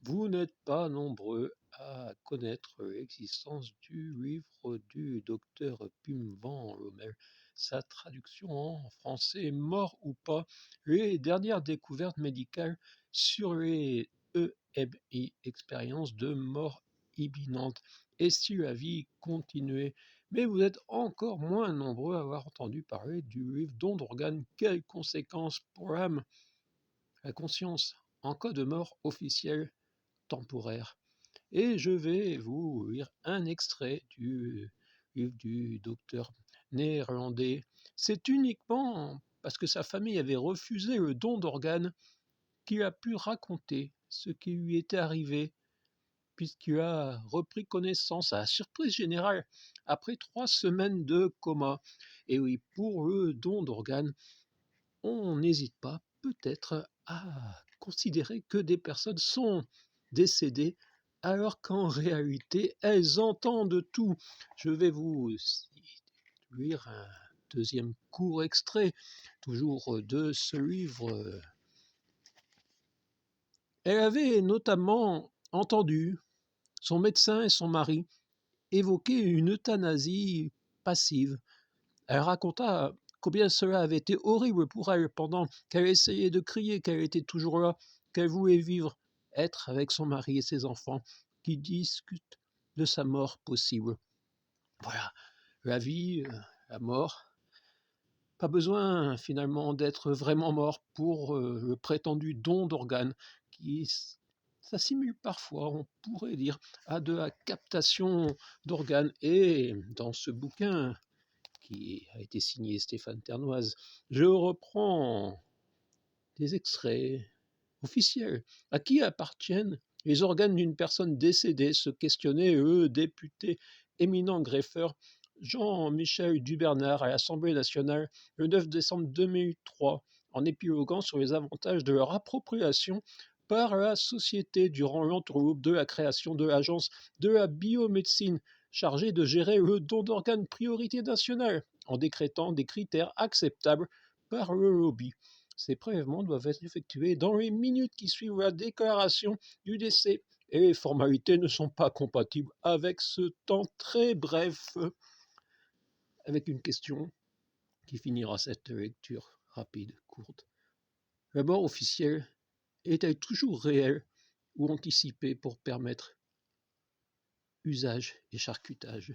Vous n'êtes pas nombreux à connaître l'existence du livre du docteur Pim van Lommel. Sa traduction en français est Mort ou pas, les dernières découvertes médicales sur les EMI, expériences de mort imminente, et si la vie continuait. Mais vous êtes encore moins nombreux à avoir entendu parler du livre Don d'organes, quelles conséquences pour l'âme, la conscience, en cas de mort officielle temporaire. Et je vais vous lire un extrait du livre du docteur néerlandais. C'est uniquement parce que sa famille avait refusé le don d'organes qu'il a pu raconter ce qui lui était arrivé, puisqu'il a repris connaissance à la surprise générale après 3 semaines de coma. Et oui, pour le don d'organes, on n'hésite pas peut-être à considérer que des personnes sont décédées alors qu'en réalité elles entendent tout. Je vais vous lire un deuxième court extrait, toujours de ce livre. Elle avait notamment entendu son médecin et son mari évoquer une euthanasie passive. Elle raconta combien cela avait été horrible pour elle pendant qu'elle essayait de crier, qu'elle était toujours là, qu'elle voulait vivre, être avec son mari et ses enfants, qui discutent de sa mort possible. Voilà, la vie, la mort. Pas besoin finalement d'être vraiment mort pour le prétendu don d'organes, qui s'assimile parfois, on pourrait dire, à de la captation d'organes. Et dans ce bouquin, qui a été signé Stéphane Ternoise, je reprends des extraits officiels. À qui appartiennent les organes d'une personne décédée, se questionnait le député éminent greffeur Jean-Michel Dubernard à l'Assemblée nationale le 9 décembre 2003, en épiloguant sur les avantages de leur appropriation par la société durant l'entourloupe de la création de l'Agence de la biomédecine chargée de gérer le don d'organes priorité nationale, en décrétant des critères acceptables par le lobby. Ces prélèvements doivent être effectués dans les minutes qui suivent la déclaration du décès et les formalités ne sont pas compatibles avec ce temps très bref. Avec une question qui finira cette lecture rapide, courte. La mort officielle est-elle toujours réelle ou anticipée pour permettre usage et charcutage?